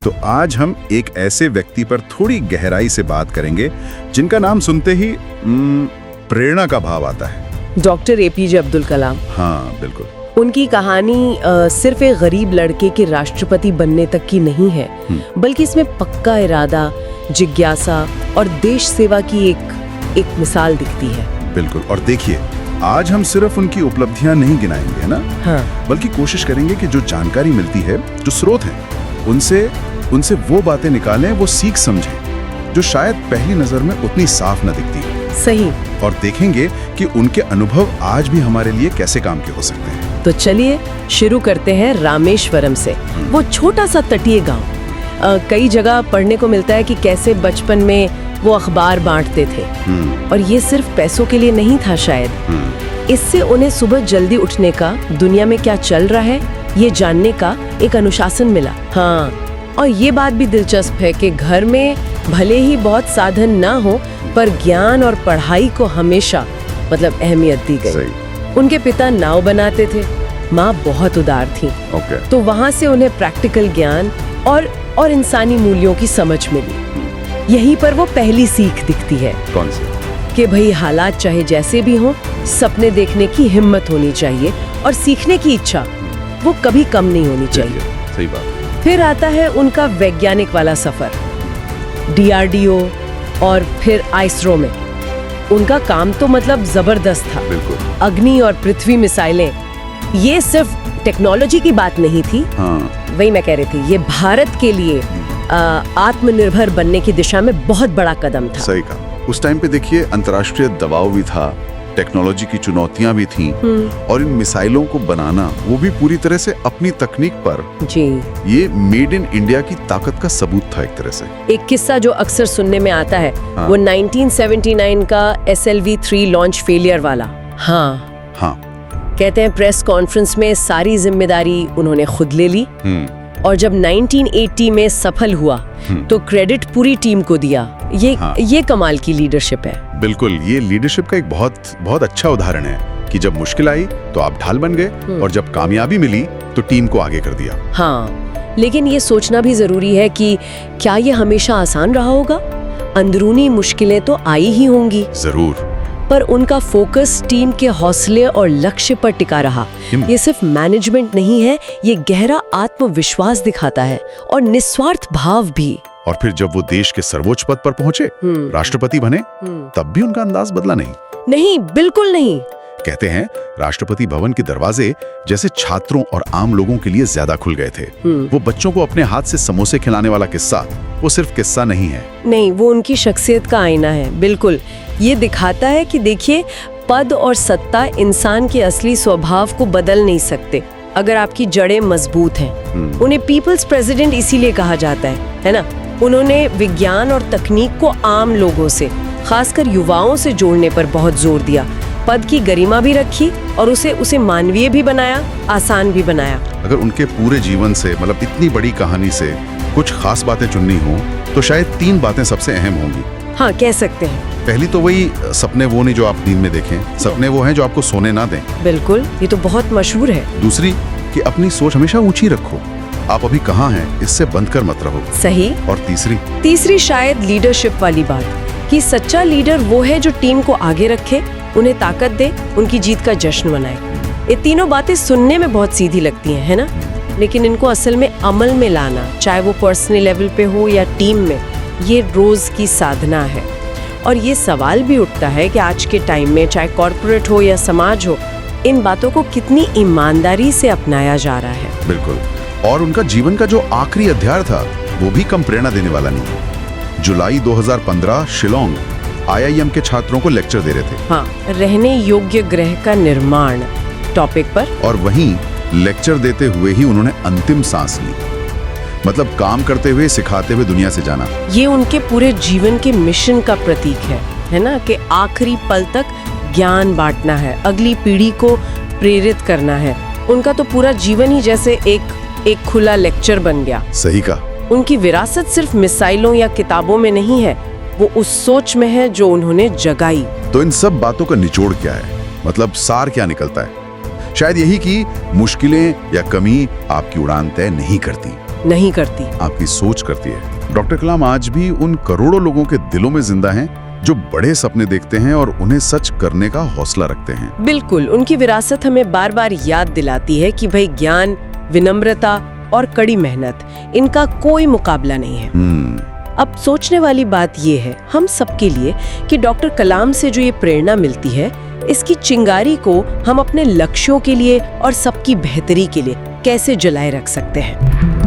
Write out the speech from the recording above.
तो आज हम एक ऐसे व्यक्ति पर थोड़ी गहराई से बात करेंगे जिनका नाम सुनते ही प्रेरणा का भाव आता है। Doctor APJ Abdul Kalam. हाँ बिल्कुल। उनकी कहानी सिर्फ एक गरीब लड़के के राष्ट्रपति बनने तक की नहीं है, बल्कि इसमें पक्का इरादा, जिज्ञासा और देश सेवा की एक मिसाल दिखती है। बिल्कुल। और देखिए, आज हम सिर्फ उनकी उपलब्धियां नहीं गिनाएंगे, है ना? हाँ। बल्कि कोशिश करेंगे कि जो जानकारी मिलती है, जो स्रोत हैं, उनसे वो बातें निकालें, वो सीख समझें जो शायद पहली नजर में उतनी साफ न दिखती है। सही। और देखेंगे कि उनके अनुभव आज भी हमारे लिए कैसे काम के हो सकते हैं। तो चलिए शुरू करते हैं रामेश्वरम से। वो छोटा सा तटीय गांव। कई जगह पढ़ने को मिलता है कि कैसे बचपन में वो अखबार बांटते थे, और ये सिर्फ पैसों के लिए नहीं था शायद। इससे उन्हें सुबह जल्दी उठने का, दुनिया में क्या चल रहा है ये जानने का एक अनुशासन मिला। हाँ, और ये बात भी दिलचस्प है कि घर में भले ही बहुत साधन ना हो, पर ज्ञान और पढ़ाई को हमेशा अहमियत दी गई। उनके पिता नाव बनाते थे, माँ बहुत उदार थी। तो वहाँ से उन्हें प्रैक्टिकल ज्ञान और इंसानी मूल्यों की समझ मिली। यहीं पर वो पहली सीख दिखती है। कौन सी? कि भाई हालात चाहे जैसे भी हों, सपने देखने की हिम्मत होनी चाहिए और सीखने की इच्छा वो कभी कम नहीं होनी चाहिए। सही बात। फिर आता है उनका वैज्ञानिक वाला सफर, डीआरडीओ और फिर आइसरो में। उनका काम तो जबरदस्त था। बिल्कुल। अग्नि और पृथ्वी मिसाइलें, ये सिर्फ टेक्नोलॉजी की बात नहीं थी। हाँ। वही मैं कह रही थी, ये भारत के लिए आत्मनिर्भर बनने की दिशा में बहुत बड़ा कदम था। सही कहा। उस टाइम पे देखिए, अंतर्राष्ट्रीय दबाव भी था, टेक्नोलॉजी की चुनौतियां भी थीं, और इन मिसाइलों को बनाना, वो भी पूरी तरह से अपनी तकनीक पर। जी। ये मेड इन इंडिया की ताकत का सबूत था एक तरह से। एक किस्सा जो अक्सर सुनने में आता है, हाँ। वो 1979 का SLV-3 लॉन्च फेलियर वाला। हाँ। कहते हैं प्रेस कॉन्फ्रेंस में सारी जिम्मेदारी उन्होंने खुद ले ली, और जब 1980 में सफल हुआ तो क्रेडिट पूरी टीम को दिया। ये कमाल की लीडरशिप है। बिल्कुल, ये लीडरशिप का एक बहुत अच्छा उदाहरण है कि जब मुश्किल आई तो आप ढाल बन गए, और जब कामयाबी मिली तो टीम को आगे कर दिया। हाँ, लेकिन ये सोचना भी जरूरी है कि क्या ये हमेशा आसान रहा होगा? अंदरूनी मुश्किलें तो आई ही होंगी जरूर, पर उनका फोकस टीम के हौसले और लक्ष्य पर टिका रहा। ये सिर्फ मैनेजमेंट नहीं है, ये गहरा आत्मविश्वास दिखाता है और निस्वार्थ भाव भी। और फिर जब वो देश के सर्वोच्च पद पर पहुंचे, राष्ट्रपति बने, तब भी उनका अंदाज बदला नहीं, बिल्कुल नहीं। कहते हैं राष्ट्रपति भवन के दरवाजे जैसे छात्रों और आम लोगों के लिए ज्यादा खुल गए थे। वो बच्चों को अपने हाथ से समोसे खिलाने वाला किस्सा, वो सिर्फ किस्सा नहीं है। नहीं, वो उनकी शख्सियत का आईना है। बिल्कुल, ये दिखाता है कि देखिए, पद और सत्ता इंसान के असली स्वभाव को बदल नहीं सकते अगर आपकी जड़ें मजबूत हैं। उन्हें पीपल्स प्रेसिडेंट इसीलिए कहा जाता है ना? उन्होंने विज्ञान और तकनीक को आम लोगों से, खासकर युवाओं से जोड़ने पर बहुत जोर दिया। पद की गरिमा भी रखी और उसे मानवीय भी बनाया, आसान भी बनाया। अगर उनके पूरे जीवन से, इतनी बड़ी कहानी से कुछ खास बातें चुननी हो तो शायद 3 बातें सबसे अहम होंगी। हाँ, कह सकते हैं। पहली तो वही, सपने वो नहीं जो आप नींद में देखें, सपने वो हैं जो आपको सोने ना दें। बिल्कुल, ये तो बहुत मशहूर है। दूसरी, कि अपनी सोच हमेशा ऊंची रखो, आप अभी कहाँ हैं इससे बंद कर मत रहो। सही। और तीसरी शायद लीडरशिप वाली बात, कि सच्चा लीडर वो है जो टीम को आगे रखे, उन्हें ताकत दे, उनकी जीत का जश्न मनाए। ये तीनों बातें सुनने में बहुत सीधी लगती हैं, है ना? लेकिन इनको असल में अमल में लाना, चाहे वो पर्सनल लेवल पे हो या टीम में, ये रोज की साधना है। और ये सवाल भी उठता है कि आज के टाइम में, चाहे कॉर्पोरेट हो या समाज हो, इन बातों को कितनी ईमानदारी से अपनाया जा रहा है। बिल्कुल। और उनका जीवन का जो आखिरी अध्याय था, वो भी कम प्रेरणा देने वाला नहीं। जुलाई 2015 शिलोंग IIM के छात्रों को लेक्चर दे रहे थे। हाँ, रहने योग्य ग्रह का निर्माण टॉपिक पर। और वहीं लेक्चर देते हुए ही उन्होंने अंतिम सांस ली, काम करते हुए, सिखाते हुए दुनिया से जाना। ये उनके पूरे जीवन के मिशन का प्रतीक है ना? कि आखिरी पल तक ज्ञान बांटना है, अगली पीढ़ी को प्रेरित करना है। उनका तो पूरा जीवन ही जैसे एक खुला लेक्चर बन गया। सही कहा। उनकी विरासत सिर्फ मिसाइलों या किताबों में नहीं है, वो उस सोच में है जो उन्होंने जगाई। तो इन सब बातों का निचोड़ क्या है? सार क्या निकलता है? शायद यही कि मुश्किलें या कमी आपकी उड़ान तय नहीं करती, नहीं करती। आपकी सोच करती है। डॉक्टर कलाम आज भी उन करोड़ों लोगों के दिलों में जिंदा हैं जो बड़े सपने देखते हैं और उन्हें सच करने का हौसला रखते हैं। बिल्कुल, उनकी विरासत हमें बार बार याद दिलाती है कि भाई ज्ञान, विनम्रता और कड़ी मेहनत, इनका कोई मुकाबला नहीं है। अब सोचने वाली बात ये है हम सबके लिए कि डॉक्टर कलाम से जो ये प्रेरणा मिलती है, इसकी चिंगारी को हम अपने लक्ष्यों के लिए और सबकी बेहतरी के लिए कैसे जलाए रख सकते हैं।